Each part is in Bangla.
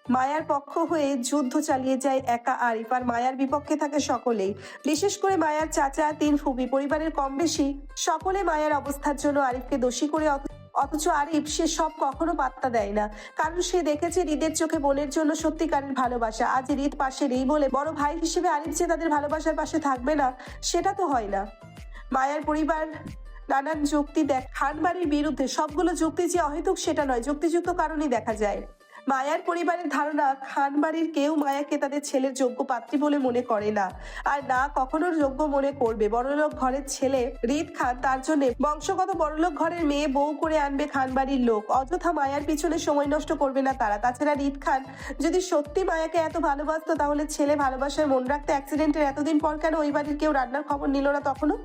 মায়ার পক্ষ হয়ে যুদ্ধ চালিয়ে যায় একা আরিফ, আর মায়ার বিপক্ষে থাকে সকলেই। বিশেষ করে মায়ার চাচা, তিন ফুপি, পরিবারের কম বেশি সকলে মায়ার অবস্থার জন্য আরিফকে দোষী করে, অথচ আরিফ সে সব কখনো পাত্তা দেয় না। কারণ সে দেখেছে হৃদের চোখে বোনের জন্য সত্যিকারের ভালোবাসা। আজ হৃদ পাশে নেই বলে বড় ভাই হিসেবে আরিফ যে তাদের ভালোবাসার পাশে থাকবে না, সেটা তো হয় না। মায়ার পরিবার নানান যুক্তি দেখ খান বাড়ির বিরুদ্ধে, সবগুলো যুক্তি যে অহেতুক সেটা নয়, যুক্তিযুক্ত কারণই দেখা যায়। মায়ার পরিবারের ধারণা খান বাড়ির কেউ মায়াকে তাদের ছেলের যোগ্য পাত্রী বলে মনে করে না, আর না কখনো যোগ্য মনে করবে। বড়লোক ঘরের ছেলে হৃদ খান, তার জন্য বংশগত বড়লোক ঘরের মেয়ে বউ করে আনবে খান বাড়ির লোক। অযথা মায়ার পিছনে সময় নষ্ট করবে না তারা। তাছাড়া হৃদ খান যদি সত্যি মায়াকে এত ভালোবাসতো, তাহলে ছেলে ভালোবাসায় মন রাখতে অ্যাক্সিডেন্টের এতদিন পর কেন ওই বাড়ির কেউ রান্নার খবর নিল না তখনও?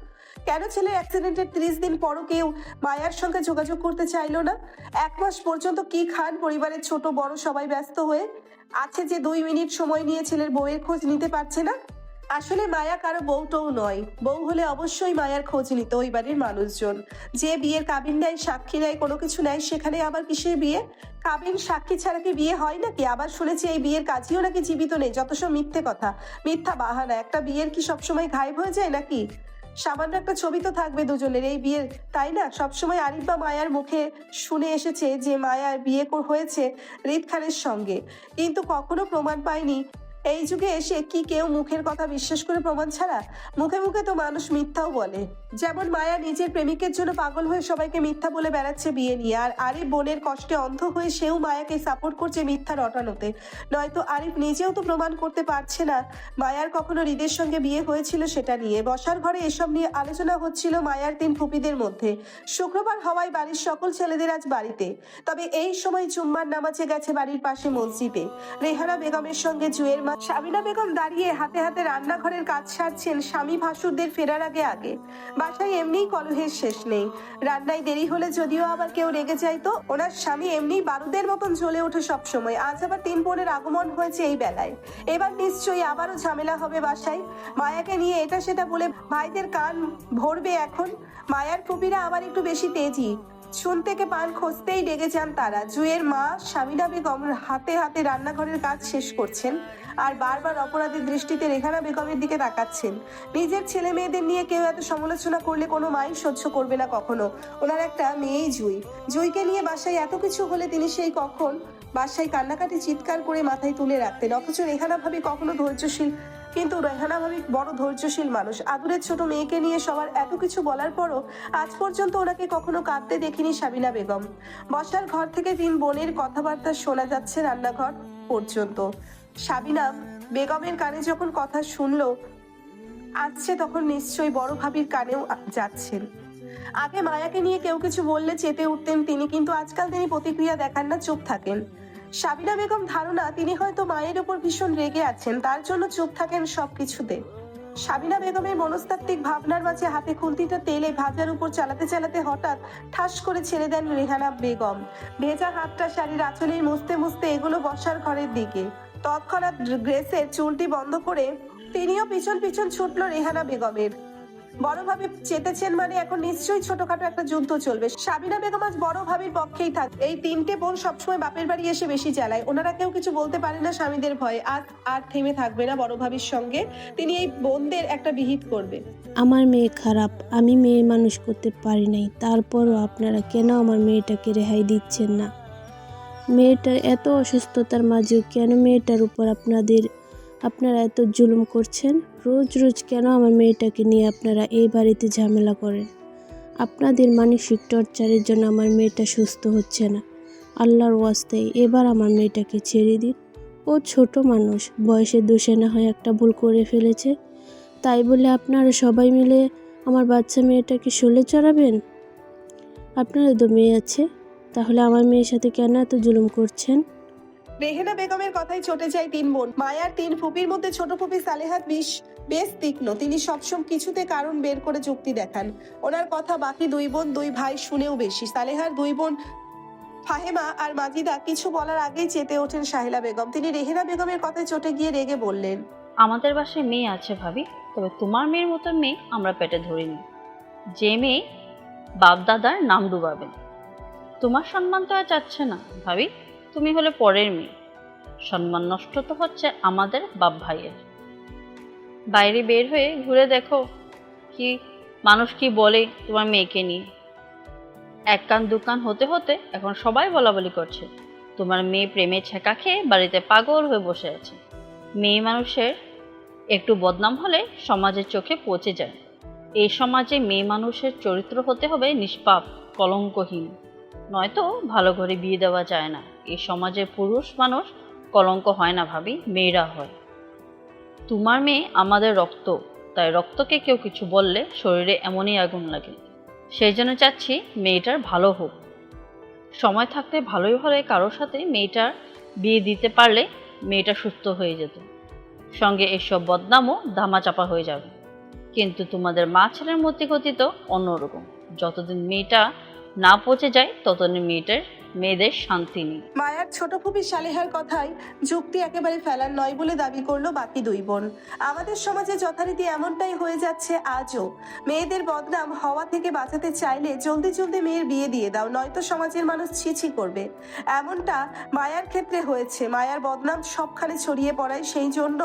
কেন ছেলের অ্যাক্সিডেন্টের 30 দিন পরও কেউ মায়ার সঙ্গে যোগাযোগ করতে চাইলো না? 1 মাস পর্যন্ত কি খান পরিবারের ছোট বড় সবাই ব্যস্ত হয়ে আছে যে 2 মিনিট সময় নিয়ে ছেলের বউয়ের খোঁজ নিতে পারছে না? আসলে মায়া কারো বউটও নয়। বউ হলে অবশ্যই মায়ার খোঁজ নিত ওই বাড়ির মানুষজন। যে বিয়ের কাবিন নেয়, সাক্ষী নেয়, কোনো কিছু নেয়, সেখানে আবার কিসের বিয়ে? কাবিন সাক্ষী ছাড়া কি বিয়ে হয় নাকি? আবার শুনেছি এই বিয়ের কাজীও নাকি জীবিত নেই। যত সব মিথ্যে কথা, মিথ্যা বাহানা। একটা বিয়ের কি সবসময় গায়েব হয়ে যায় নাকি? সামান্য একটা ছবি তো থাকবে দুজনের এই বিয়ের, তাই না? সবসময় আরিফ বা মায়ার মুখে শুনে এসেছে যে মায়ার বিয়ে হয়েছে হৃদ খানের সঙ্গে, কিন্তু কখনো প্রমাণ পায়নি। এই যুগে এসে কি কেউ মুখের কথা বিশ্বাস করে প্রমাণ ছাড়া? মুখে মুখে তো মানুষ মিথ্যাও বলে। যেমন মায়া নিজের প্রেমিকের জন্য পাগল হয়ে সবাইকে মিথ্যা বলে বেড়াচ্ছে বিয়ে নিয়ে, আর আরিফ বোনের কষ্টে অন্ধ হয়ে সেও মায়াকে সাপোর্ট করছে মিথ্যা রটানোতে। নয়তো আরিফ নিজেও তো প্রমাণ করতে পারছে না মায়ার কখনো হৃদের সঙ্গে বিয়ে হয়েছিল সেটা নিয়ে। বসার ঘরে এসব নিয়ে আলোচনা হচ্ছিল মায়ার 3 ফুপিদের মধ্যে। শুক্রবার হওয়ায় বাড়ির সকল ছেলেদের আজ বাড়িতে। তবে এই সময় জুম্মার নামাজে গেছে বাড়ির পাশে মসজিদে। রেহানা বেগমের সঙ্গে জুয়ের মা সাবিনা বেগম দাঁড়িয়ে হাতে হাতে রান্নাঘরের কাজ সারছেন স্বামী ভাসুরদের ফেরার আগে আগে। বাসায় এমনিই কলহের শেষ নেই। রান্নায় দেরি হলে যদিও আবার কেউ রেগে যাইতো, ওনার স্বামী এমনি বারুদের মতন জ্বলে ওঠে সবসময়। আজ আবার 3 বোনের আগমন হয়েছে এই বেলায়। এবার নিশ্চয়ই আবারও ঝামেলা হবে বাসায়। মায়াকে নিয়ে এটা সেটা বলে ভাইদের কান ভরবে এখন। মায়ার ফুপিরা আবার একটু বেশি তেজি। চুন থেকে পান খসতেই ডেকে যান তারা। জুয়ের মা সাবিনা বেগম হাতে হাতে রান্নাঘরের কাজ শেষ করছেন, আর বারবার অপরাধের দৃষ্টিতে রেহানা বেগমের দিকে তাকাচ্ছেন। নিজের ছেলে মেয়েদের নিয়ে কেউ এত সমালোচনা করলে কোনো মাই সহ্য করবে না কখনো। ওনার একটা মেয়েই জুই। জুইকে নিয়ে বাসায় এত কিছু হলে তিনি সেই কখন বাসায় কান্নাকাটি চিৎকার করে মাথায় তুলে রাখতেন। অথচ রেহানা ভাবি কখনো ধৈর্যশীল, কিন্তু রেহানা ভাবি বড় ধৈর্যশীল মানুষ। আদুরের ছোট মেয়েকে নিয়ে সবার এত কিছু বলার পরও আজ পর্যন্ত ওনাকে কখনো কাঁদতে দেখিনি সাবিনা বেগম। বসার ঘর থেকে 3 বোনের কথাবার্তা শোনা যাচ্ছে রান্নাঘর পর্যন্ত। সাবিনা বেগমের কানে যখন কথা শুনলো আসছে, তখন নিশ্চয়ই বড় ভাবির কানেও যাচ্ছেন। আগে মায়াকে নিয়ে কেউ কিছু বললে চেতে উঠতেন তিনি, কিন্তু আজকাল তিনি প্রতিক্রিয়া দেখান না, চুপ থাকেন। সাবিনা বেগম ধারণা তিনি হয়তো মায়ের উপর ভীষণ রেগে আছেন, তার জন্য চুপ থাকেন সবকিছুতে। সাবিনা বেগমের মনস্তাত্ত্বিক ভাবনার মাঝে হাতে খুন্তিটা তেলে ভাজার উপর চালাতে চালাতে হঠাৎ ঠাস করে ছেড়ে দেন রেহানা বেগম। ভেজা হাতটা শাড়ির আঁচলে মুছতে মুছতে এগুলো বসার ঘরের দিকে। তৎক্ষণাৎ গ্রেসের চুলটি বন্ধ করে তিনিও পিছন পিছন ছুটল রেহানা বেগমের। বড়ভাবে চেতেছেন মানে এখন নিশ্চয়ই ছোটখাটো একটা যুদ্ধ চলবে। সাবিনা বেগম আজ বড় ভাবির পক্ষেই থাক। এই 3টে বোন সবসময় বাপের বাড়ি এসে বেশি জ্বালায়। ওনারা কেউ কিছু বলতে পারে না স্বামীদের ভয়ে। আজ আর থেমে থাকবে না বড় ভাবির সঙ্গে, তিনি এই বোনদের একটা বিহিত করবে। আমার মেয়ে খারাপ, আমি মেয়ে মানুষ করতে পারি নাই, তারপরও আপনারা কেন আমার মেয়েটাকে রেহাই দিচ্ছেন না? মেয়েটার এত অসুস্থতার মাঝেও কেন মেয়েটার উপর আপনারা এত জুলুম করছেন? রোজ রোজ কেন আমার মেয়েটাকে নিয়ে আপনারা এই বাড়িতে ঝামেলা করেন? আপনাদের মানসিক টর্চারের জন্য আমার মেয়েটা সুস্থ হচ্ছে না। আল্লাহর ওয়াস্তে এবার আমার মেয়েটাকে ছেড়ে দিন। ও ছোট মানুষ, বয়সের দোষে না হয় একটা ভুল করে ফেলেছে, তাই বলে আপনারা সবাই মিলে আমার বাচ্চা মেয়েটাকে শোলে চড়াবেন? আপনারও তো মেয়ে আছে, তাহলে আমার মেয়ের সাথে কেন এত জুলুম করছেন? রেহেনা বেগমের কথাই চটে যায় 3 বোন। মায়ার 3 ফুপির মধ্যে ছোট ফুপি সালেহাত বেশ তীক্ষ্ণ। তিনি সবসময় কিছুতে কারণ বের করে যুক্তি দেখান। ওনার কথা বাকি 2 বোন 2 ভাই শুনেও বেশি। সালেহার 2 বোন ফাহেমা আর মাজিদা কিছু বলার আগেই চেতে ওঠেন সাহেলা বেগম। তিনি রেহেনা বেগমের কথায় চটে গিয়ে রেগে বললেন, আমাদের বাসায় মেয়ে আছে ভাবি, তবে তোমার মেয়ের মতো মেয়ে আমরা পেটে ধরিনি। যে মেয়ে বাপ দাদার নাম ডুবাবে। তোমার সম্মান তো আর চাচ্ছে না ভাবি, তুমি হলে পরের মেয়ে। সম্মান নষ্ট তো হচ্ছে আমাদের বাপ ভাইয়ের। বাইরে বের হয়ে ঘুরে দেখো কি মানুষ কি বলে তোমার মেয়েকে নিয়ে। এক কান দুকান হতে হতে এখন সবাই বলাবলি করছে তোমার মেয়ে প্রেমে ছেঁকা খেয়ে বাড়িতে পাগল হয়ে বসে আছে। মেয়ে মানুষের একটু বদনাম হলে সমাজের চোখে পচে যায়। এই সমাজে মেয়ে মানুষের চরিত্র হতে হবে নিষ্পাপ, কলঙ্কহীন, নয়তো ভালো করে বিয়ে দেওয়া যায় না। এই সমাজে পুরুষ মানুষ কলঙ্ক হয় না ভাবি, মেয়েরা হয়। তোমার মেয়ে আমাদের রক্ত, তাই রক্তকে কেউ কিছু বললে শরীরে এমনই আগুন লাগে। সেই জন্য চাচ্ছি মেয়েটার ভালো হোক। সময় থাকতে ভালোই হলে কারোর সাথে মেয়েটার বিয়ে দিতে পারলে মেয়েটা সুস্থ হয়ে যেত, সঙ্গে এসব বদনামও ধামাচাপা হয়ে যাবে। কিন্তু তোমাদের মা ছেলের মধ্যে তো অন্যরকম। যতদিন মেয়েটা না পচে যায় ততদিন মেয়েদের শান্তি নেই। মায়ার ছোট ফুপি সালেহার কথায় যুক্তি একেবারে ফেলার নয় বলে দাবি করলো বাকি দুই বোন। আমাদের সমাজে যথারীতি এমনটাই হয়ে যাচ্ছে আজও। মেয়েদের বদনাম হওয়া থেকে বাঁচাতে চাইলে জলদি জলদি মেয়ের বিয়ে দিয়ে দাও, নয়তো সমাজের মানুষ ছি করবে। এমনটা মায়ার ক্ষেত্রে হয়েছে। মায়ার বদনাম সবখানে ছড়িয়ে পড়ায় সেই জন্য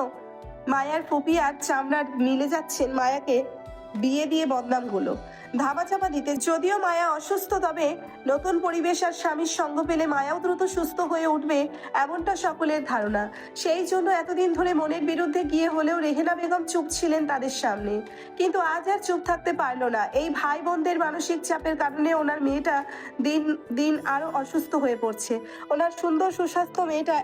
মায়ার ফুপি আর চামড়ার মিলে যাচ্ছেন মায়াকে বিয়ে দিয়ে বদনামগুলো ধামাচাপা দিতে। যদিও মায়া অসুস্থ, তবে নতুন পরিবেশ আর স্বামীর সঙ্গ পেলে মায়াও দ্রুত সুস্থ হয়ে উঠবে, এমনটা সকলের ধারণা। সেই জন্য এতদিন ধরে মনের বিরুদ্ধে গিয়ে হলেও রেহেনা বেগম চুপ ছিলেন তাদের সামনে। কিন্তু আজ আর চুপ থাকতে পারলো না। এই ভাই বোনদের মানসিক চাপের কারণে ওনার মেয়েটা দিন দিন আরো অসুস্থ হয়ে পড়ছে। ওনার সুন্দর সুস্বাস্থ্য মেয়েটা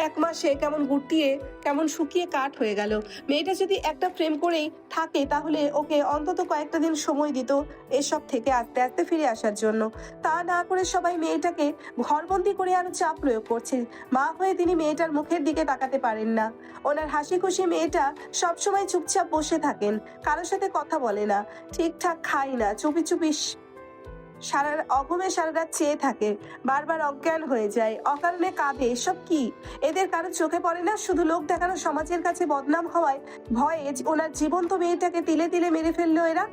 এক মাসে কেমন গুটিয়ে কেমন শুকিয়ে কাঠ হয়ে গেল। মেয়েটা যদি একটা প্রেম করেই থাকে তাহলে ওকে অন্তত কয়েকটা দিন সময় দিত এসব থেকে আস্তে আস্তে ফিরে আসার জন্য। তা না করে সবাই মেয়েটাকে ঘরবন্দি করে আরো চাপ প্রয়োগ করছে। মা হয়ে তিনি মেয়েটার মুখের দিকে তাকাতে পারেন না। ওনার হাসি খুশি মেয়েটা সবসময় চুপচাপ বসে থাকেন, কারোর সাথে কথা বলে না, ঠিকঠাক খায় না, চুপি চুপি সারা রাত চেয়ে থাকে, বারবার অজ্ঞান হয়ে যায়, অকারণে কাঁদে। এসব কি এদের কারো চোখে পড়ে না? শুধু লোক দেখানো, সমাজের কাছে বদনাম হওয়ায় ভয়ে ওনার জীবন্ত মেয়েটাকে তিলে তিলে মেরে ফেললো এরা।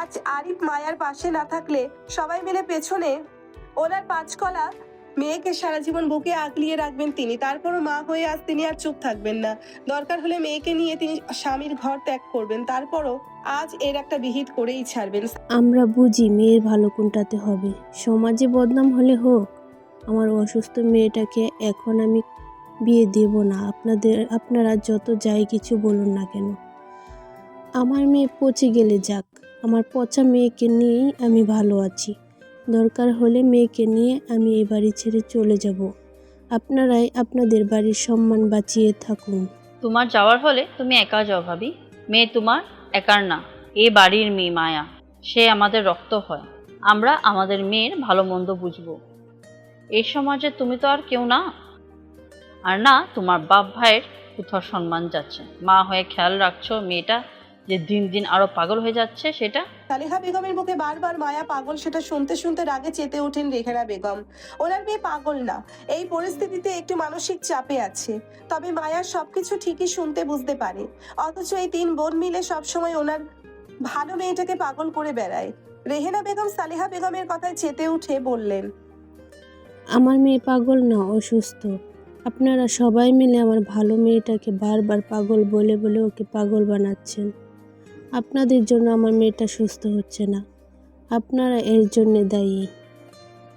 আজ আরিফ মায়ার পাশে না থাকলে সবাই মিলে পেছনে ওনার পাঁচকলা মেয়েকে সারা জীবন বুকে আগলিয়ে রাখবেন তিনি। তারপরও মা হয়ে আজ তিনি আর চুপ থাকবেন না। দরকার হলে মেয়েকে নিয়ে তিনি স্বামীর ঘর ত্যাগ করবেন, তারপরও আজ এর একটা বিহিত করেই ছাড়বেন। আমরা বুঝি মেয়ের ভালো কোনটাতে হবে। সমাজে বদনাম হলে হোক, আমার অসুস্থ মেয়েটাকে এখন আমি বিয়ে দেব না। আপনারা যত যাই কিছু বলুন না কেন, আমার মেয়ে পচে গেলে যাক, আমার পচা মেয়েকে নিয়েই আমি ভালো আছি। দরকার হলে মেয়েকে নিয়ে আমি এই বাড়ি ছেড়ে চলে যাব। আপনারাই আপনাদের বাড়ির সম্মান বাঁচিয়ে থাকুন। তোমার যাওয়ার হলে তুমি একা যাও ভাবি। মেয়ে তোমার একার না, এ বাড়ির মেয়ে মায়া, সে আমাদের রক্ত হয়। আমরা আমাদের মেয়ের ভালো মন্দ বুঝবো। এই সমাজে তুমি তো আর কেউ না, আর না তোমার বাপ ভাইয়ের কোথাও সম্মান যাচ্ছে। মা হয়ে খেয়াল রাখছো মেয়েটা যে দিন দিন আরো পাগল হয়ে যাচ্ছে সেটা। সালেহা বেগমের মুখে বারবার মায়া পাগল, সেটা শুনতে শুনতে রাগে চেতে ওঠেন রেহেনা বেগম। ওনার মেয়ে পাগল না, এই পরিস্থিতিতে একটু মানসিক চাপে আছে। তবে মায়া সবকিছু ঠিকই শুনতে বুঝতে পারে, অথচ এই তিন বোন মিলে সবসময় ওনার ভালো মেয়েটাকে পাগল করে বেড়ায়। রেহেনা বেগম সালেহা বেগমের কথায় চেতে উঠে বললেন, আমার মেয়ে পাগল না, অসুস্থ। আপনারা সবাই মিলে আমার ভালো মেয়েটাকে বারবার পাগল বলে বলে ওকে পাগল বানাচ্ছেন। আপনাদের জন্য আমার মেয়েটা সুস্থ হচ্ছে না, আপনারা এর জন্য দায়ী।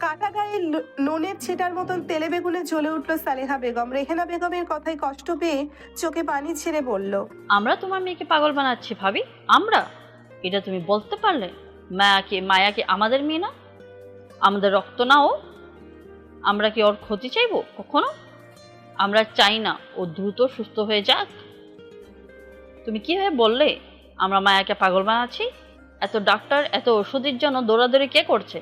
কাটা গায়ে নুনের ছিটার মতন তেলে বেগুনে জ্বলে উঠল সালেহা বেগম। রেহেনা বেগমের কথায় কষ্ট পেয়ে চোখে পানি ছেড়ে বলল, আমরা তোমার মেয়েকে পাগল বানাচ্ছি ভাবি? আমরা? এটা তুমি বলতে পারলে? মায়াকে আমাদের মেয়ে না, আমাদের রক্ত না ও? আমরা কি ওর ক্ষতি চাইবো কখনো? আমরা চাই না ও দ্রুত সুস্থ হয়ে যাক। তুমি কিভাবে বললে আমরা মায়াকে পাগল বানাচ্ছি? এত ডাক্তার, এত ওষুধের জন্য দৌড়াদৌড়ি কে করছে?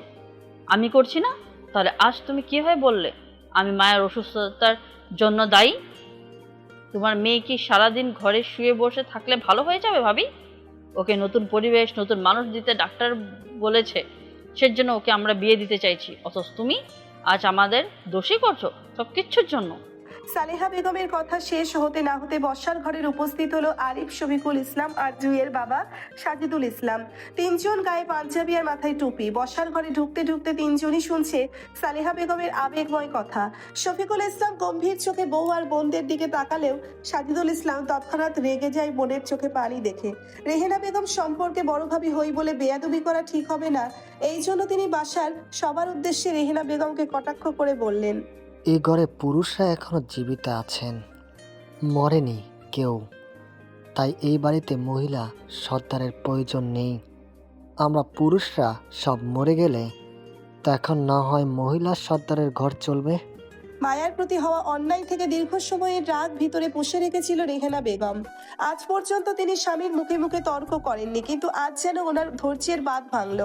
আমি করছি না? তাহলে আজ তুমি কিভাবে বললে আমি মায়ের অসুস্থতার জন্য দায়ী? তোমার মেয়ে কি সারাদিন ঘরে শুয়ে বসে থাকলে ভালো হয়ে যাবে ভাবি? ওকে নতুন পরিবেশ, নতুন মানুষ দিতে ডাক্তার বলেছে, সেজন্য ওকে আমরা বিয়ে দিতে চাইছি, অথচ তুমি আজ আমাদের দোষী করছো সব কিচ্ছুর জন্য। সালেহা বেগমের কথা শেষ হতে না হতে বসার ঘরের উপস্থিত হলো আরিফ, শফিকুল ইসলাম আর জুইয়ের বাবা সাজিদুল ইসলাম। তিনজন গায়ে পাঞ্জাবি আর মাথায় টুপি। বসার ঘরে ঢুকতে ঢুকতে তিনজনই শুনছে সালেহা বেগমের আবেগময় কথা। শফিকুল ইসলাম গম্ভীর চোখে বউ আর বোনদের দিকে তাকালেও সাজিদুল ইসলাম তৎক্ষণাৎ রেগে যায় বোনের চোখে পানি দেখে। রেহেনা বেগম সম্পর্কে বড়ভাবি হই বলে বেয়াদবি করা ঠিক হবে না, এই জন্য তিনি বাসার সবার উদ্দেশ্যে রেহেনা বেগমকে কটাক্ষ করে বললেন, এই ঘরে পুরুষরা এখনো জীবিত আছেন, মরেনি কেউ। তাই এই বাড়িতে মহিলা সর্দারের প্রয়োজন নেই। আমরা পুরুষরা সব মরে গেলে তখন না হয় মহিলা সর্দারের ঘর চলবে। মায়ার প্রতি হওয়া অন্যায় থেকে দীর্ঘ সময়ের রাগ ভিতরে পুষে রেখেছিল রেহেনা বেগম। আজ পর্যন্ত তিনি স্বামীর মুখে মুখে তর্ক করেননি, কিন্তু আজ যেন ওনার ধৈর্যের বাঁধ ভাঙল।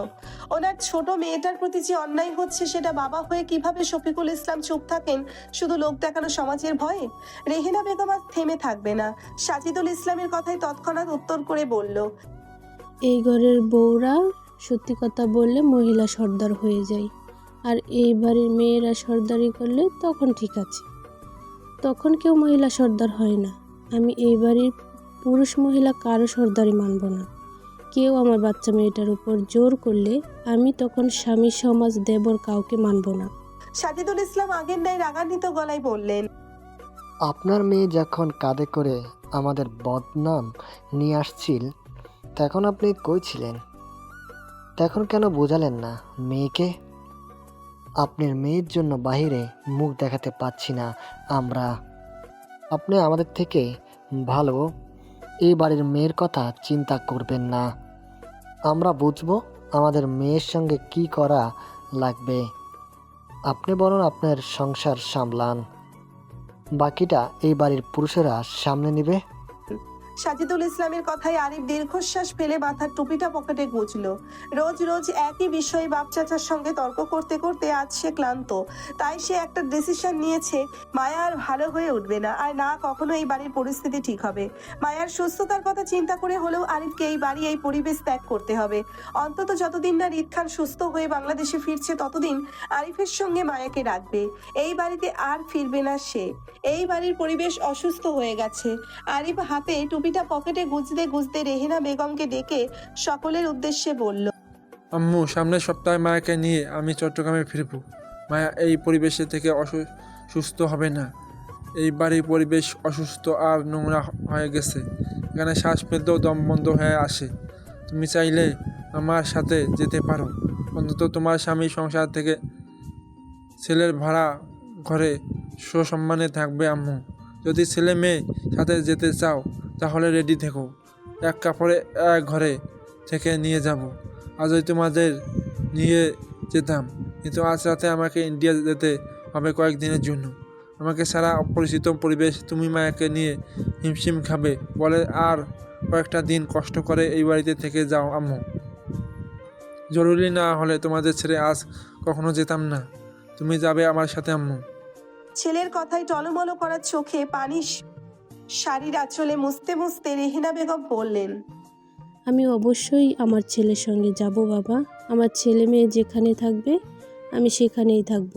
ওনার ছোট মেয়েটার প্রতি যে অন্যায় হচ্ছে সেটা বাবা হয়ে কিভাবে শফিকুল ইসলাম চুপ থাকেন শুধু লোক দেখানো সমাজের ভয়ে? রেহেনা বেগম আজ থেমে থাকবে না। সাজিদুল ইসলামের কথায় তৎক্ষণাৎ উত্তর করে বলল, এই ঘরের বউরা সত্যি কথা বললে মহিলা সর্দার হয়ে যায়, আর এই বাড়ির মেয়েরা সর্দারি করলে তখন ঠিক আছে, তখন কেউ মহিলা সর্দার হয় না। আমি এই বাড়ির পুরুষ মহিলা কারো সর্দারি মানব না। কেউ আমার বাচ্চা মেয়েটার উপর জোর করলে আমি তখন স্বামী সমাজ দেবর কাউকে মানব না। সাজিদুল ইসলাম আগের ন্যায় রাগান্বিত গলায় বললেন, আপনার মেয়ে যখন কাঁধে করে আমাদের বদনাম নিয়ে আসছিল তখন আপনি কই ছিলেন? তখন কেন বোঝালেন না মেয়েকে? আপনার মেয়ের জন্য বাইরে মুখ দেখাতে পাচ্ছি না আমরা। আপনি আমাদের থেকে ভালো এই বাড়ির মেয়ের কথা চিন্তা করবেন না। আমরা বুঝবো আমাদের মেয়ের সঙ্গে কি করা লাগবে। আপনি বরং আপনার সংসার সামলান, বাকিটা এই বাড়ির পুরুষেরা সামনে নেবে। সাজিদুল ইসলামের কথায় আরিফ দীর্ঘশ্বাস ফেলে মাথার টুপিটা পকেটে গুজলো। রোজ রোজ একই বিষয়ে বাপ চাচার সঙ্গে তর্ক করতে করতে আজ সে ক্লান্ত। তাই সে একটা ডিসিশন নিয়েছে, মায়া আর ভালো হয়ে উঠবে না, আর না কখনো এই বাড়ির পরিস্থিতি ঠিক হবে। মায়ার সুস্থতার কথা চিন্তা করে হলেও আরিফকে এই বাড়ি, এই পরিবেশ ত্যাগ করতে হবে। অন্তত যতদিন না রিদ খান সুস্থ হয়ে বাংলাদেশে ফিরছে ততদিন আরিফের সঙ্গে মায়াকে রাখবে। এই বাড়িতে আর ফিরবে না সে। এই বাড়ির পরিবেশ অসুস্থ হয়ে গেছে। আরিফ হাতে টুপিটা পকেটে গুজতে গুজতে রেহেনা বেগমকে ডেকে সকলের উদ্দেশ্যে বলল, আম্মু, সামনের সপ্তাহে মায়াকে নিয়ে আমি চট্টগ্রামে ফিরব। মায়া এই পরিবেশে থেকে সুস্থ হবে না। এই বাড়ির পরিবেশ অসুস্থ আর নোংরা হয়ে গেছে। এখানে শ্বাস ফেলতেও দম বন্ধ হয়ে আসে। তুমি চাইলে আমার সাথে যেতে পারো। অন্তত তোমার স্বামীর সংসার থেকে ছেলের ভাড়া ঘরে সসম্মানে থাকবে আম্মু। যদি ছেলে মেয়ে সাথে যেতে চাও তাহলে রেডি থেকো। এক কাপড়ে এক ঘরে থেকে নিয়ে যাব। আজই তোমাদের নিয়ে যেতাম, কিন্তু আজ রাতে আমাকে ইন্ডিয়া যেতে হবে কয়েকদিনের জন্য। আমাকে সারা অপরিচিত পরিবেশ, তুমি মায়াকে নিয়ে হিমশিম খাবে বলে আর কয়েকটা দিন কষ্ট করে এই বাড়িতে থেকে যাও আম্মু। জরুরি না হলে তোমাদের ছেড়ে আজ কখনো যেতাম না। তুমি যাবে আমার সাথে আম্মু। ছেলের কথায় টলমলো করা চোখে পানি শাড়ির আঁচলে মুছতে মুছতে রেহেনা বেগম বললেন, আমি অবশ্যই আমার ছেলের সঙ্গে যাব বাবা। আমার ছেলে মেয়ে যেখানে থাকবে আমি সেখানেই থাকব।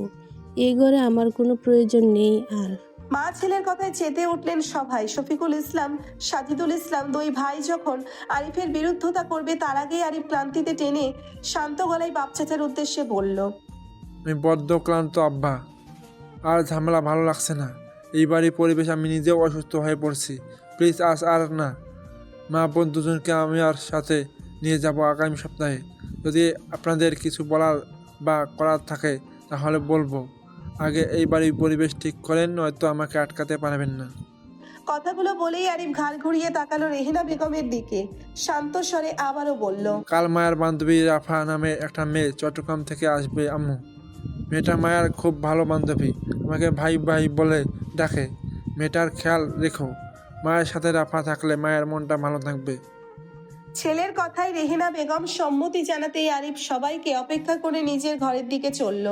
এই ঘরে আমার কোনো প্রয়োজন নেই আর। মা ছেলের কথায় চেতে উঠলেন সবাই। শফিকুল ইসলাম, সাজিদুল ইসলাম দুই ভাই যখন আরিফের বিরুদ্ধতা করবে তার আগেই আরিফ ক্লান্তিতে টেনে শান্ত গলায় বাপ চাচার উদ্দেশ্যে বলল, আমি বড্ড ক্লান্ত আব্বা, আর ঝামেলা ভালো লাগছে না। এই বাড়ির পরিবেশ, আমি নিজেও অসুস্থ হয়ে পড়ছি। প্লিজ আজ আর না। মা বোন দুজনকে আমি আর সাথে নিয়ে যাব আগামী সপ্তাহে। যদি আপনাদের কিছু বলার বা করার থাকে তাহলে বলবো। আগে এই বাড়ির পরিবেশ ঠিক করেন, নয়তো আমাকে আটকাতে পারবেন না। কথাগুলো বলেই আরিফ ঘাড় ঘুরিয়ে তাকালো রেহেনা বেগমের দিকে। শান্ত স্বরে আবারও বলল, কাল মায়ের বান্ধবী রাফা নামে একটা মেয়ে চট্টগ্রাম থেকে আসবে আম্মু। মেয়েটা মায়ের খুব ভালো বান্ধবী, আমাকে ভাই ভাই বলে ডাকে। মেয়েটার খেয়াল রেখো। মায়ের সাথে রাফা থাকলে মায়ের মনটা ভালো থাকবে। ছেলের কথায় রেহেনা বেগম সম্মতি জানাতেই আরিফ সবাইকে অপেক্ষা করে নিজের ঘরের দিকে চলল।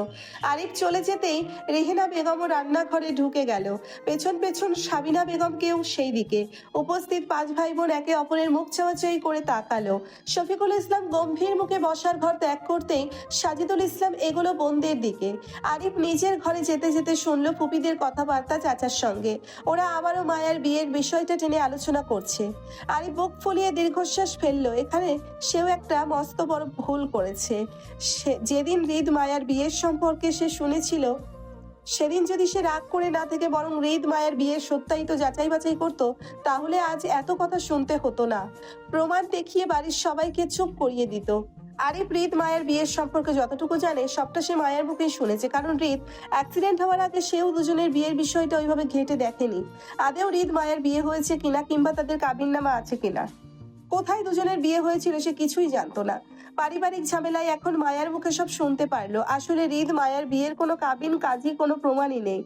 আরিফ চলে যেতেই রেহেনা বেগমও রান্নাঘরে ঢুকে গেল। পেছন পেছন সাবিনা বেগমকেও সেই দিকে। উপস্থিত 5 ভাই বোন একে অপরের মুখ চাওয়াচাই করে তাকালো। শফিকুল ইসলাম গম্ভীর মুখে বসার ঘর ত্যাগ করতেই সাজিদুল ইসলাম এগোলো বোনদের দিকে। আরিফ নিজের ঘরে যেতে যেতে শুনল ফুপিদের কথাবার্তা চাচার সঙ্গে। ওরা আবারও মায়ার বিয়ের বিষয়টা টেনে আলোচনা করছে। আরিফ বুক ফুলিয়ে দীর্ঘশ্বাস ফেললো। এখানে সেও একটা মস্ত বড় ভুল করেছে। যেদিন হৃদ মায়ার বিয়ের সম্পর্কে সে শুনেছিল, সেদিন যদি সে রাগ করে না থেকে বরং হৃদ মায়ের বিয়ের সত্যায়িত যাচাই বাছাই করতো, তাহলে আজ এত কথা শুনতে হতো না। প্রমাণ দেখিয়ে বাড়ির সবাইকে চুপ করিয়ে দিত। আরিফ হৃদ মায়ের বিয়ের সম্পর্কে যতটুকু জানে সবটা সে মায়ের মুখেই শুনেছে, কারণ হৃদ অ্যাক্সিডেন্ট হওয়ার আগে সেও দুজনের বিয়ের বিষয়টা ওইভাবে ঘেঁটে দেখেনি। আদেও হৃদ মায়ের বিয়ে হয়েছে কিনা কিংবা তাদের কাবিননামা আছে কিনা, কোথায় দুজনের বিয়ে হয়েছিল সে কিছুই জানতো না। পারিবারিক ঝামেলায় এখন মায়ার মুখে সব শুনতে পারলো। আসলে হৃদ মায়ার বিয়ের কোনো কাবিন কাজী কোনো প্রমাণই নেই,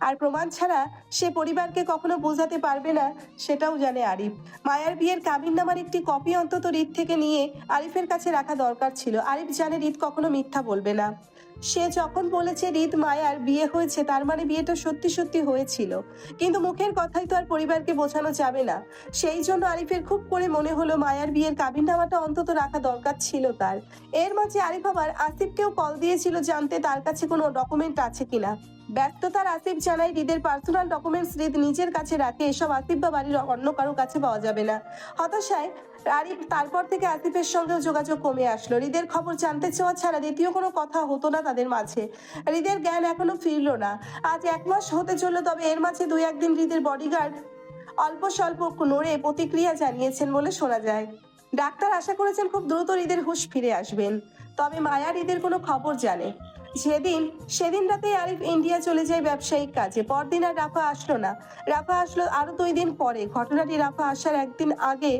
আর প্রমাণ ছাড়া সে পরিবারকে কখনো বোঝাতে পারবে না সেটাও জানে আরিফ। মায়ার বিয়ের কাবিননামার একটি কপি অন্তত হৃদ থেকে নিয়ে আরিফের কাছে রাখা দরকার ছিল। আরিফ জানে হৃদ কখনো মিথ্যা বলবে না। সে যখন বলেছে হৃদ মায়ার বিয়ে হয়েছে, তার মানে বিয়েটা সত্যি সত্যি হয়েছিল। কিন্তু মুখের কথাই তো আর পরিবারকে বোঝানো যাবে না। সেই জন্য আরিফের খুব করে মনে হলো মায়ার বিয়ের কাবিননামাটা অন্তত রাখা দরকার ছিল তার। এর মাঝে আরিফ আবার আসিফকেও কল দিয়েছিল জানতে তার কাছে কোনো ডকুমেন্ট আছে কিনা। ব্যস্ততার আসিফ জানায় হৃদের পার্সোনাল ডকুমেন্টস হৃদ নিজের কাছে রাখে, এসব আসিফ বা বাড়ির অন্য কারো কাছে পাওয়া যাবে না। হতাশায় আরিফ তারপর থেকে আসিফের সঙ্গেও যোগাযোগ কমে আসলো। হৃদের খবর জানতে চাওয়া ছাড়া দ্বিতীয় কোনো কথা হতো না তাদের মাঝে। হৃদের জ্ঞান এখনো ফিরল না। আজ 1 মাস হতে চললো, তবে এর মাঝে 2-1 দিন হৃদের বডিগার্ড অল্প স্বল্প নড়ে প্রতিক্রিয়া জানিয়েছেন বলে শোনা যায়। ডাক্তার আশা করেছেন খুব দ্রুত হৃদের হুঁশ ফিরে আসবেন। তবে মায়া হৃদের কোনো খবর জানে। সেদিন রাতে আরিফ ইন্ডিয়া চলে যায় ব্যবসায়িক কাজে। পরদিন আর রাফা আসলো না। রাফা আসলো আরো 2 দিন পরে। ঘটনাটি রাফা আসার একদিন আগে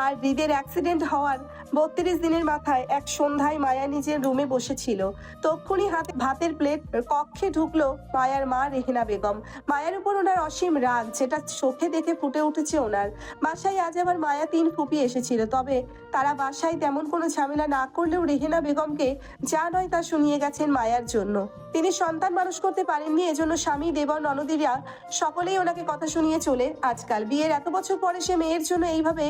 আর হৃদের অ্যাক্সিডেন্ট হওয়ার 32 দিনের মাথায় এক সন্ধ্যায় মায়া নিজের রুমে বসেছিল। তক্ষুনি হাতে ভাতের প্লেট কক্ষে ঢুকলো মায়ার মা রেহেনা বেগম। মায়ের উপর ওনার অসীম রাগ, যেটা চোখে দেখে ফুটে উঠেছে ওনার। বাসায় আজ আবার মায়া 3 ফুপি এসেছিল, তবে তারা বাসায় তেমন কোনো ঝামেলা না করলেও রেহেনা বেগমকে যা নয় তা শুনিয়ে গেছেন মায়ার জন্য। তিনি সন্তান মানুষ করতে পারেননি, এজন্য স্বামী, দেবর, ননদিরা সকলেই ওনাকে কথা শুনিয়ে চলে। আজকাল বিয়ের এত বছর পরে সে মেয়ের জন্য এইভাবে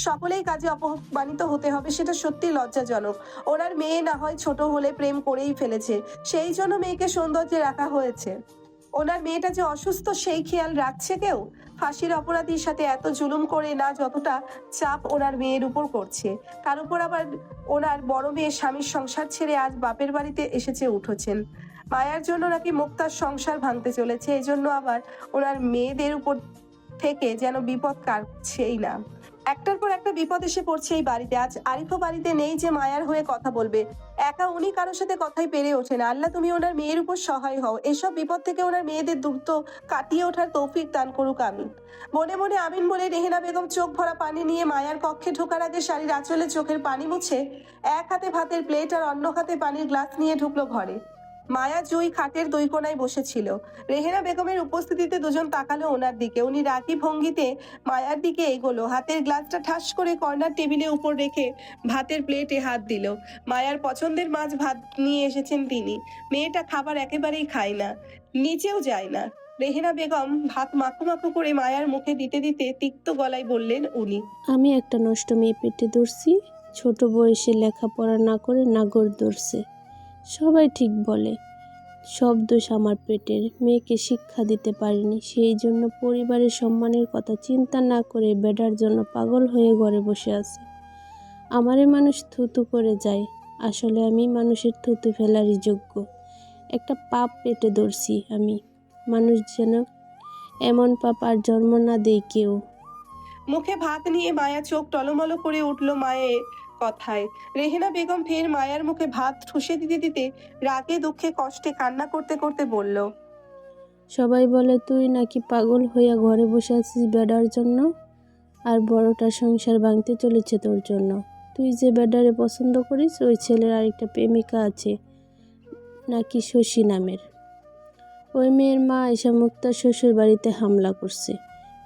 সকলেই কাজে অপমানিত হতে হবে, সেটা সত্যি লজ্জাজনক। ওনার মেয়ে না হয় ছোট হলে প্রেম করেই ফেলেছে, সেই জন্য মেয়েকে সৌন্দর্যে রাখা হয়েছে। ওনার মেয়েটা যে অসুস্থ সেই খেয়াল রাখছে কেউ? ফাঁসির অপরাধীর সাথে এত জুলুম করে না যতটা চাপ ওনার মেয়ের উপর করছে, তার উপর আবার ওনার বড় মেয়ে স্বামীর সংসার ছেড়ে আজ বাপের বাড়িতে এসেছে উঠেছেন। মায়ার জন্য নাকি মুক্তার সংসার ভাঙতে চলেছে, এই জন্য আবার ওনার মেয়েদের উপর থেকে যেন বিপদ কাটছেই না। একটার পর একটা বিপদ এসে পড়ছে এই বাড়িতে। আজ আরিফও বাড়িতে নেই যে মায়ার হয়ে কথা বলবে। একা উনি কারোর সাথে কথাই পেরে ওঠে না। আল্লাহ তুমি ওনার মেয়ের উপর সহায় হও, এসব বিপদ থেকে ওনার মেয়েদের দ্রুত কাটিয়ে ওঠার তৌফিক দান করুক আমিন। মনে মনে আমিন বলে রেহেনা বেগম চোখ ভরা পানি নিয়ে মায়ার কক্ষে ঢোকার আগে শাড়ির আঁচলে চোখের পানি মুছে এক হাতে ভাতের প্লেট আর অন্য হাতে পানির গ্লাস নিয়ে ঢুকলো ঘরে। মায়া জুই খাটের 2 কোণায় বসেছিল। রেহেনা বেগমের উপস্থিতিতে দুজন তাকালো ওনার দিকে। উনি রাগী ভঙ্গিতে মায়ার দিকে এগোলো, হাতের গ্লাসটা ঠাস করে কর্নার টেবিলের উপর রেখে ভাতের প্লেটে হাত দিল। মায়ার পছন্দের মাছ ভাত নিয়ে এসেছেন তিনি। মেয়েটা খাবার একেবারেই খায় না, নিচেও যায় না। রেহেনা বেগম ভাত মাখো মাখো করে মায়ার মুখে দিতে দিতে তিক্ত গলায় বললেন উনি। আমি একটা নষ্ট মেয়ে পেটে ধরছি, ছোট বয়সে লেখাপড়া না করে নাগর ধরছে। সবাই ঠিক বলে, সব দোষ আমার পেটের। মেয়েকে শিক্ষা দিতে পারিনি, সেই জন্য পরিবারের সম্মানের কথা চিন্তা না করে বেডার জন্য পাগল হয়ে ঘরে বসে আছে। আমারে মানুষ থুতু করে যায়, আসলে আমি মানুষের থুতু ফেলারই যোগ্য। একটা পাপ পেটে ধরছি আমি, মানুষ যেন এমন পাপ আর জন্ম না দেয় কেউ। মুখে ভাত নিয়ে মায়া চোখ টলমলো করে উঠল মায়ের কথায়। রেহেনা বেগম ফের মায়ার মুখে ভাত ঠুসে দিতে দিতে রাগে দুঃখে কষ্টে কান্না করতে করতে বলল, সবাই বলে তুই নাকি পাগল হইয়া ঘরে বসে আছিস বেডার জন্য, আর বড়টা সংসার ভাঙতে চলেছে তোর জন্য। তুই যে বেডারে পছন্দ করিস, ওই ছেলের আরেকটা প্রেমিকা আছে নাকি শশী নামের। ওই মেয়ের মা এসে মুক্তার শ্বশুর বাড়িতে হামলা করছে।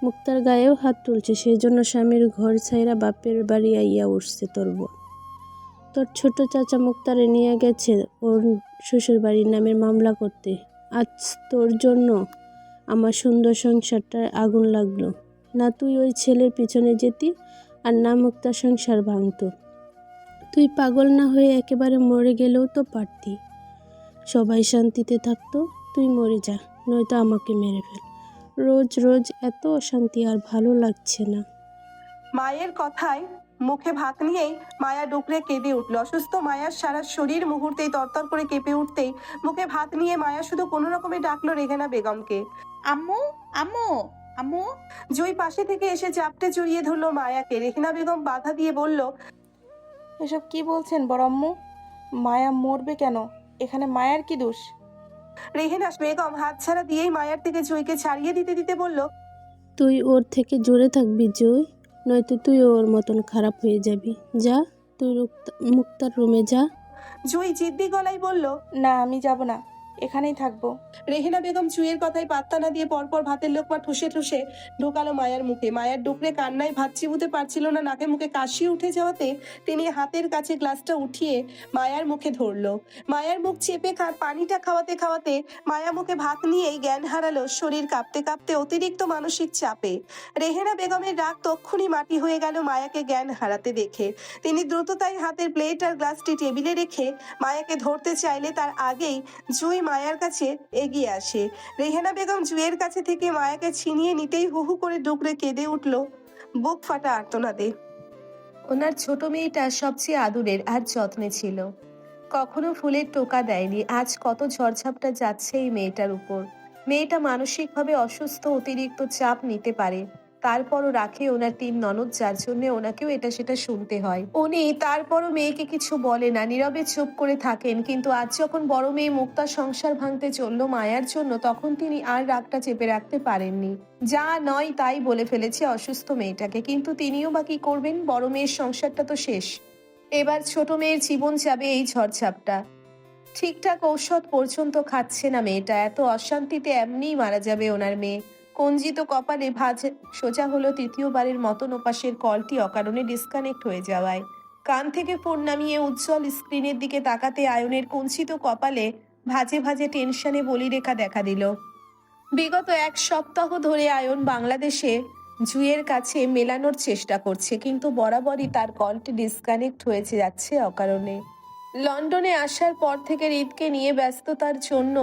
মুক্তার গায়েও হাত তুলছে, সেই জন্য স্বামীর ঘর ছাইরা বাপের বাড়ি আইয়া উঠছে তোর বোন। তোর ছোট চাচা মুক্তারে নিয়ে গেছে ওর শ্বশুর বাড়ির নামে মামলা করতে। আজ তোর জন্য আমার সুন্দর সংসারটার আগুন লাগলো। না তুই ওই ছেলের পিছনে যেতি, আর না মুক্তার সংসার ভাঙতো। তুই পাগল না হয়ে একেবারে মরে গেলেও তো পারতি, সবাই শান্তিতে থাকতো। তুই মরে যা, নয়তো আমাকে মেরে ফেল। রোজ রোজ এত অশান্তি আর ভালো লাগছে না। মায়ের কথায় মুখে ভাত নিয়েই মায়া ডুকরে কেঁদে উঠল। অসুস্থ মায়ার সারা শরীর মুহূর্তেই তরতর করে কেঁপে উঠতেই মুখে ভাত নিয়ে মায়া শুধু কোনো রকমে ডাকলো রেহেনা বেগমকে। আম্মু, আম্মু, আম্মু। জুই পাশে থেকে এসে চাপটে জড়িয়ে ধরলো মায়াকে। রেহেনা বেগম বাধা দিয়ে বলল, এসব কি বলছেন বড় আম্মু? মায়া মরবে কেন? এখানে মায়ের কি দোষ? রেহেনা বেগম হাত ছাড়া দিয়েই মায়ার থেকে জুইকে ছাড়িয়ে দিতে দিতে বলল, তুই ওর থেকে জোরে থাকবি জয়, নয়তো তুই ওর মতন খারাপ হয়ে যাবি। যা, তুই মুক্তার রুমে যা। জুই জিদ্দি গলায় বলল, না, আমি যাব না, এখানেই থাকবো। রেহেনা বেগম জুইয়ের কথায় পাত্তা না দিয়ে পরপর ভাতের লোকমা ঠুসে ঠুসে ঢোকালো মায়ার মুখে। মায়ার ডুকরে কান্নায় ভাত চিবুতে পারছিল না, নাকে মুখে কাশি উঠে যাওয়াতে তিনি হাতের কাছে গ্লাসটা উঠিয়ে মায়ার মুখে ধরলো। মায়ার মুখ চেপে পানিটা খাওয়াতে খাওয়াতে মায়া মুখে ভাত নিয়েই জ্ঞান হারালো, শরীর কাঁপতে কাঁপতে অতিরিক্ত মানসিক চাপে। রেহেনা বেগমের রাগ তক্ষুনি মাটি হয়ে গেল মায়াকে জ্ঞান হারাতে দেখে। তিনি দ্রুততায় হাতের প্লেট আর গ্লাসটি টেবিলে রেখে মায়াকে ধরতে চাইলে তার আগেই জুই মায়ার কাছে এগিয়ে আসে। রেহেনা বেগম জুইয়ের কাছে থেকে মায়াকে ছিনিয়ে নিতেই হু হু করে ডুকরে কেঁদে উঠল বুক ফাটা আর্তনাদে। ওনার ছোট মেয়েটা সবচেয়ে আদুরের আর যত্নে ছিল, কখনো ফুলের টোকা দেয়নি। আজ কত ঝড়ঝাপটা যাচ্ছে এই মেয়েটার উপর। মেয়েটা মানসিকভাবে অসুস্থ, অতিরিক্ত চাপ নিতে পারে, তারপরও রাখে ওনার 3 ননদ, যার জন্য ওনাকেও এটা সেটা শুনতে হয়। উনি তারপরও মেয়েকে কিছু বলে না, নীরবে চুপ করে থাকেন। কিন্তু আজ যখন বড় মেয়ে মুক্তার সংসার ভাঙতে চললো মায়ার জন্য, তখন তিনি আর রাগটা চেপে রাখতে পারেননি। যা নয় তাই বলে ফেলেছে অসুস্থ মেয়েটাকে, কিন্তু তিনিও বা কি করবেন? বড় মেয়ের সংসারটা তো শেষ, এবার ছোট মেয়ের জীবন যাবে এই ঝড়ঝাপটা। ঠিকঠাক ঔষধ পর্যন্ত খাচ্ছে না মেয়েটা, এত অশান্তিতে এমনিই মারা যাবে ওনার মেয়ে। কঞ্জিত কপালে ভাঁজ সোজা হলো তৃতীয়বারের মতন ওপাশের কলটি অকারণে ডিসকানেক্ট হয়ে যাওয়ায়। কান থেকে ফোন নামিয়ে উজ্জ্বল স্ক্রিনের দিকে তাকাতে আয়নের কুঞ্চিত কপালে ভাজে ভাজে টেনশনে বলিরেখা দেখা দিল। বিগত 1 সপ্তাহ ধরে আয়ন বাংলাদেশে জুইয়ের কাছে মেলানোর চেষ্টা করছে, কিন্তু বরাবরই তার কলটি ডিসকানেক্ট হয়ে যাচ্ছে অকারণে। লন্ডনে আসার পর থেকে হৃদকে নিয়ে ব্যস্ততার জন্য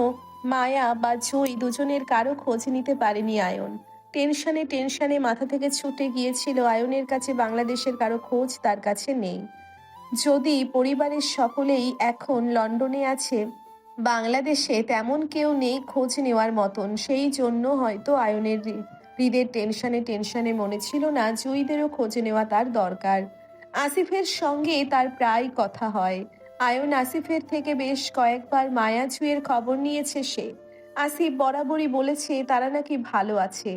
মায়া বা জুই দুজনের কারো খোঁজ নিতে পারেনি আয়ন। টেনশনে টেনশনে মাথা থেকে ছুটে গিয়েছিল আয়নের কাছে বাংলাদেশের কারো খোঁজ তার কাছে নেই। যদি পরিবারের সকলেই এখন লন্ডনে আছে, বাংলাদেশে তেমন কেউ নেই খোঁজ নেওয়ার মতন। সেই জন্য হয়তো আয়নের হৃদের টেনশনে টেনশনে মনে ছিল না জুইদেরও খোঁজ নেওয়া তার দরকার। আসিফের সঙ্গে তার প্রায় কথা হয়। আয়ন আসিফের থেকে বেশ কয়েকবার মায়া জুইয়ের খবর নিয়েছে সে। আসিফ বরাবরই বলেছে তারা নাকি ভালো আছে,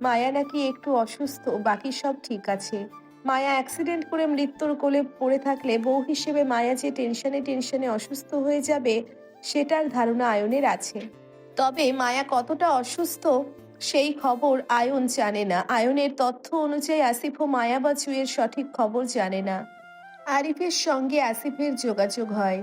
মায়া নাকি একটু অসুস্থ, বাকি সব ঠিক আছে। মায়া অ্যাক্সিডেন্ট করে মৃত্যুর কোলে পড়ে থাকলে বউ হিসেবে মায়া যে টেনশনে টেনশনে অসুস্থ হয়ে যাবে সেটার ধারণা আয়নের আছে। তবে মায়া কতটা অসুস্থ সেই খবর আয়ন জানে না। আয়নের তথ্য অনুযায়ী আসিফ ও মায়া বা জুইয়ের সঠিক খবর জানে না। আরিফের সঙ্গে আসিফের যোগাযোগ হয়,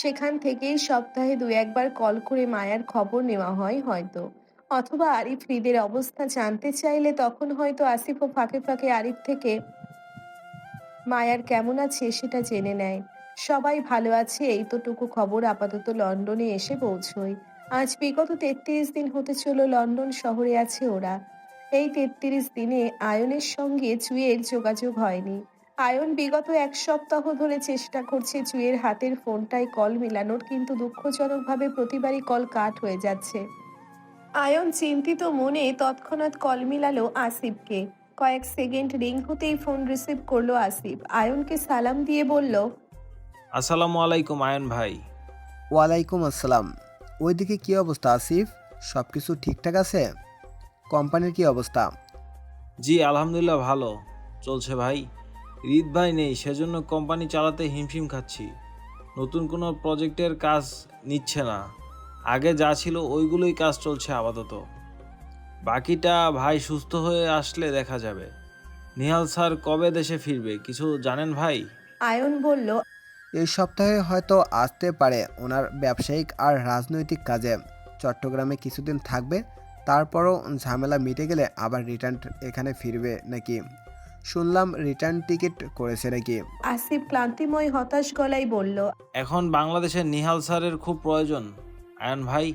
সেখান থেকেই সপ্তাহে 2-1 বার কল করে মায়ার খবর নেওয়া হয় হয়তো। অথবা আরিফ হৃদের অবস্থা জানতে চাইলে তখন হয়তো আসিফও ফাঁকে ফাঁকে আরিফ থেকে মায়ার কেমন আছে সেটা জেনে নেয়। সবাই ভালো আছে এইতটুকু খবর আপাতত লন্ডনে এসে পৌঁছয়। আজ বিগত 33 দিন হতে চলো লন্ডন শহরে আছে ওরা। এই 33 দিনে আয়নের সঙ্গে জুইয়ের যোগাযোগ হয়নি। আয়ন বিগত 1 সপ্তাহ ধরে চেষ্টা করছে জুইয়ের হাতের ফোনটায় কল মিলানোর, কিন্তু দুঃখজনকভাবে প্রতিবারই কল কাট হয়ে যাচ্ছে। আয়ন চিন্তিত মনে তৎক্ষণাৎ কল মিলালো আসিফকে। কয়েক সেকেন্ড রিং হতেই ফোন রিসিভ করলো আসিফ। আয়নকে সালাম দিয়ে বলল, আসসালামু আলাইকুম আয়ন ভাই। ওয়ালাইকুম আসসালাম। ওইদিকে কী অবস্থা আসিফ? সব কিছু ঠিকঠাক আছে? কোম্পানির কী অবস্থা? জি আলহামদুলিল্লাহ ভালো চলছে ভাই। হৃদ ভাই নেই, সেজন্য কোম্পানি চালাতে হিমশিম খাচ্ছি। নতুন কোনো প্রজেক্টের কাজ নিচ্ছে না, আগে যা ছিল ওইগুলোই কাজ চলছে আপাতত। বাকিটা ভাই সুস্থ হয়ে আসলে দেখা যাবে। নিহাল স্যার কবে দেশে ফিরবে কিছু জানেন ভাই? আয়ন বলল, এই সপ্তাহে হয়তো আসতে পারে, ওনার ব্যবসায়িক আর রাজনৈতিক কাজে চট্টগ্রামে কিছুদিন থাকবে। তারপরও ঝামেলা মিটে গেলে আবার রিটার্ন এখানে ফিরবে নাকি? শুনলাম রিটার্ন টিকিট করেছে নাকি। আসিফ ক্লান্তিময় হতাশ গলায় বলল, এখন বাংলাদেশে নিহাল স্যারের খুব প্রয়োজন। আয়ন ভাই,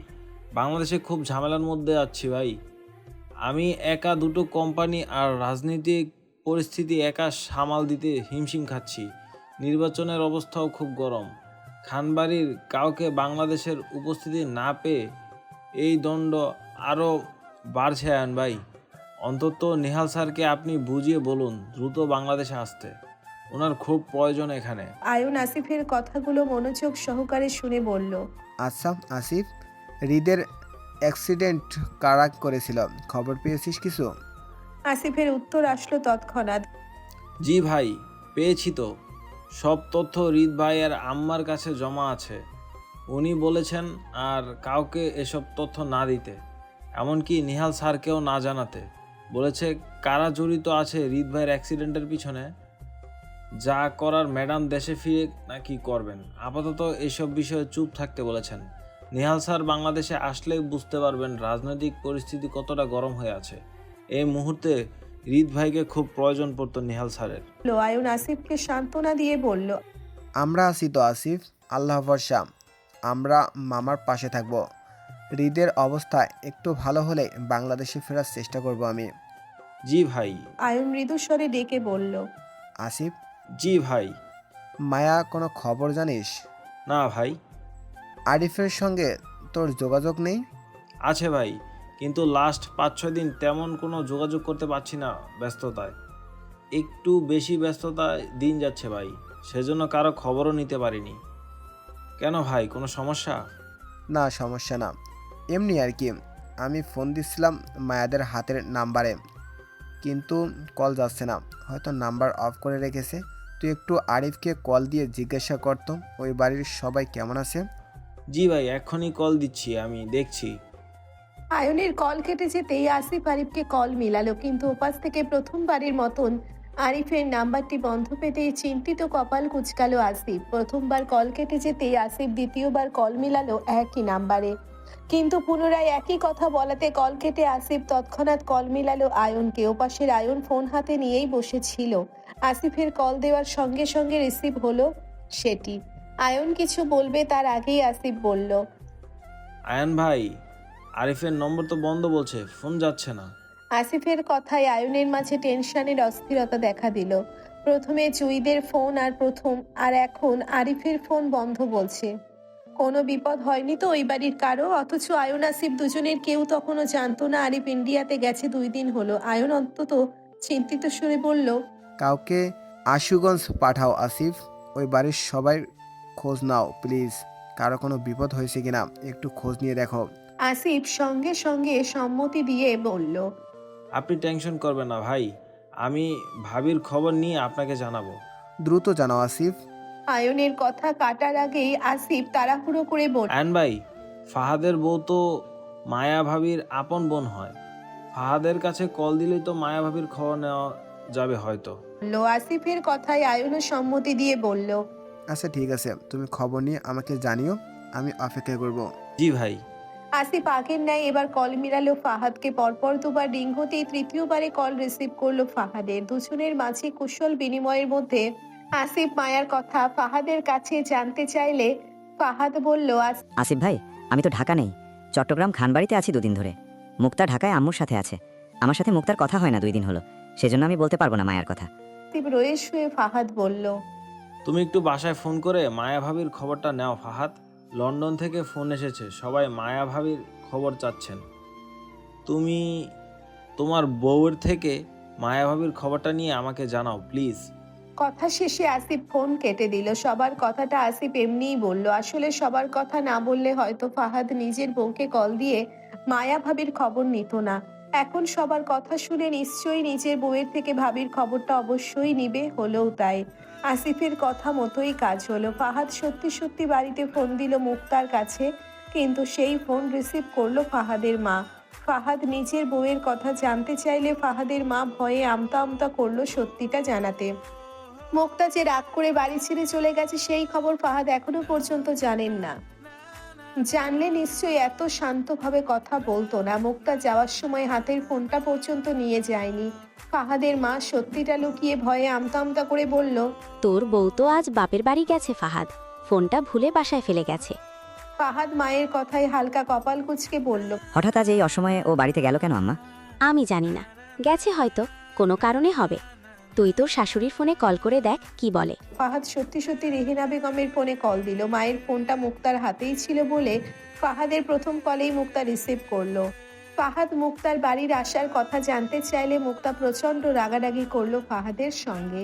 বাংলাদেশে খুব ঝামেলার মধ্যে আছি ভাই। আমি একা দুটো কোম্পানি আর রাজনৈতিক পরিস্থিতি একা সামাল দিতে হিমশিম খাচ্ছি। নির্বাচনের অবস্থাও খুব গরম। খানবাড়ির কাউকে বাংলাদেশের উপস্থিতি না পেয়ে এই দণ্ড আরও বাড়ছে আয়ন ভাই। অন্তত নিহাল স্যারকে আপনি বুঝিয়ে বলুন দ্রুত বাংলাদেশে আসতে, ওনার খুব প্রয়োজন এখানে। আয়ন আসিফের কথাগুলো মনোযোগ সহকারে শুনে বলল, আচ্ছা আসিফ, হৃদের অ্যাক্সিডেন্ট কারা করেছিল, খবর পেয়েছিস কিছু? আসিফের উত্তর আসলো তৎক্ষণাৎ, জি ভাই, পেয়েছি তো। সব তথ্য হৃদ ভাইয়ের আম্মার কাছে জমা আছে। উনি বলেছেন আর কাউকে এসব তথ্য না দিতে, এমনকি নিহাল স্যারকেও না জানাতে। বলেছে কারা জড়িত আছে হৃদ ভাইয়ের অ্যাক্সিডেন্টের পিছনে। যা করার ম্যাডাম দেশে ফিরে নাকি করবেন। আপাতত এসব বিষয়ে চুপ থাকতে বলেছেন। নিহাল স্যার বাংলাদেশে আসলেই বুঝতে পারবেন রাজনৈতিক পরিস্থিতি কতটা গরম হয়ে আছে। এই মুহূর্তে হৃদ ভাইকে খুব প্রয়োজন পড়তো নিহাল স্যারের। আয়ন আসিফকে সান্ত্বনা দিয়ে বলল, আমরা আছি তো আসিফ, আল্লাহ ভরসা, আমরা মামার পাশে থাকব। হৃদের অবস্থা একটু ভালো হলে বাংলাদেশে ফেরার চেষ্টা করব আমি। জি ভাই। আয়ন মৃদুস্বরে ডেকে বলল, আসিফ, জি ভাই। মায়া কোনো খবর জানিস? না ভাই। আরিফের সঙ্গে তোর যোগাযোগ নেই? আছে ভাই, কিন্তু লাস্ট 5-6 দিন তেমন কোনো যোগাযোগ করতে পারছি না, ব্যস্ততায়। একটু বেশি ব্যস্ততায় দিন যাচ্ছে ভাই, সেজন্য কারো খবরও নিতে পারিনি। কেন ভাই, কোনো সমস্যা? না সমস্যা না, এমনি আর কি। আমি ফোন দিচ্ছিলাম মায়াদের হাতের নাম্বারে, কিন্তু কল যাচ্ছে না, হয়তো নাম্বার অফ করে রেখেছে। তুই একটু আরিফকে কল দিয়ে জিজ্ঞাসা করতো ওই বাড়ির সবাই কেমন আছে। জি ভাই, এক্ষুনি কল দিচ্ছি, আমি দেখছি। আয়নের কল কেটে যেতেই আসিফ আরিফকে কল মিলালো, কিন্তু ওপাশ থেকে প্রথমবারের মতন আরিফের নাম্বারটি বন্ধ পেতেই চিন্তিত কপাল কুঁচকালো আসিফ। প্রথমবার কল কেটে যেতেই আসিফ দ্বিতীয়বার কল মিলালো একই নাম্বারে, কিন্তু পুনরায় একই কথা বলাতে কল কেটে আসিফ তৎক্ষণাৎ কল মিলালো আয়নকে। ওপাশের আয়ন ফোন হাতে নিয়েই বসেছিল। আসিফের কল দেওয়ার সঙ্গে সঙ্গে রিসিভ হলো সেটি। আয়ন কিছু বলবে তার আগেই আসিফ বলল, আয়ান ভাই, আরিফের নম্বর তো বন্ধ বলছে, ফোন যাচ্ছে না। আসিফের কথায় আয়নের মাঝে টেনশনের অস্থিরতা দেখা দিল। প্রথমে জুইদের ফোন আর এখন আরিফের ফোন বন্ধ বলছে। কোনো বিপদ হয়নি তো ওই বাড়ির কারো? অথচ আয়ন আসিফ দুজনের কেউ তখনও জানতো না আরিফ ইন্ডিয়াতে গেছে 2 দিন হলো। আয়ন অন্তত চিন্তিত সুরে বলল, কাউকে আশুগঞ্জ পাঠাও আসিফ, ওই বাড়ির সবাই খোঁজ নাও প্লিজ। কারো কোনো বিপদ হয়েছে কিনা একটু খোঁজ নিয়ে দেখো। আসিফ সঙ্গে সঙ্গে সম্মতি দিয়ে বলল, আপনি টেনশন করবেন না ভাই, আমি ভাবির খবর নিয়ে আপনাকে জানাবো। দ্রুত জানাও আসিফ। আয়নের কথা কাটার আগেই আসিফ তাড়াহুড়ো করে বলল, আয়ান ভাই, ফাহাদের বউ তো মায়া ভাবির আপন বোন হয়। ফাহাদের কাছে কল দিলেই তো মায়া ভাবির খবর নেওয়া যাবে হয়তো। আসিফের কথায় আয়নও সম্মতি দিয়ে বলল, আচ্ছা ঠিক আছে, তুমি খবর নিয়ে আমাকে জানিও, আমি অপেক্ষা করব। জি ভাই। আসিফ আগের ন্যায় এবার কল মিলালো ফাহাদকে। পরপর দুবার রিং হতেই তৃতীয়বারে কল রিসিভ করলো ফাহাদের। দুজনের মাঝে কুশল বিনিময়ের মধ্যে আসিফ মায়ার কথা ফাহাদের কাছে জানতে চাইলে ফাহাদ বলল, আসিফ ভাই, আমি তো ঢাকা নেই, চট্টগ্রাম খানবাড়িতে আছি 2 দিন ধরে। মুক্তা ঢাকায় আম্মুর সাথে আছে। আমার সাথে মুক্তার কথা হয় না 2 দিন হলো, সেজন্য আমি বলতে পারবো না মায়ার কথা। আসিফ রয়ে শুয়ে ফাহাদ বলল, তুমি একটু বাসায় ফোন করে মায়া ভাবির খবরটা নাও ফাহাদ। লন্ডন থেকে ফোন এসেছে, সবাই মায়া ভাবির খবর চাচ্ছেন। তুমি তোমার বউয়ের থেকে মায়া ভাবির খবরটা নিয়ে আমাকে জানাও প্লিজ। কথা শেষে আসিফ ফোন কেটে দিল। সবার কথাটা আসিফ এমনিই বলল। আসলে সবার কথা না বললে হয়তো ফাহাদ নিজের বউকে কল দিয়ে মায়া ভাবির খবর নিত না। এখন সবার কথা শুনে নিশ্চয়ই নিজের বউয়ের থেকে ভাবির খবরটা অবশ্যই নিবে, হলেও তাই। আসিফের কথা মতোই কাজ হলো। ফাহাদ সত্যি সত্যি বাড়িতে ফোন দিল মুক্তার কাছে, কিন্তু সেই ফোন রিসিভ করলো ফাহাদের মা। ফাহাদ নিজের বউয়ের কথা জানতে চাইলে ফাহাদের মা ভয়ে আমতা আমতা করলো সত্যিটা জানাতে। মুক্তা যে রাগ করে বাড়ি ছেড়ে চলে গেছে সেই খবর ফাহাদ এখনো পর্যন্ত জানেন না। জানলে নিশ্চয়ই এত শান্তভাবে কথা বলতো না। মুক্তা যাওয়ার সময় হাতের ফোনটা পর্যন্ত নিয়ে যায়নি। ফাহাদের মা সত্যিটা লুকিয়ে ভয়ে আমতা আমতা করে বলল, তোর বউ তো আজ বাপের বাড়ি গেছে ফাহাদ, ফোনটা ভুলে বাসায় ফেলে গেছে। ফাহাদ মায়ের কথায় হালকা কপাল কুঁচকে বলল, হঠাৎ আজ এই অসময়ে ও বাড়িতে গেল কেন আম্মা? আমি জানি না, গেছে হয়তো, কোনো কারণে হবে। তুই তোর শাশুড়ির ফোনে কল করে দেখ কি বলে। ফাহাদ সত্যি সত্যি রেহেনা বেগমের ফোনে কল দিল। মায়ের ফোনটা মুক্তার হাতেই ছিল বলে ফাহাদের প্রথম কলেই মুক্তা রিসিভ করলো। ফাহাদ মুক্তার বাড়ির আসার কথা জানতে চাইলে মুক্তা প্রচন্ড রাগারাগি করলো ফাহাদের সঙ্গে।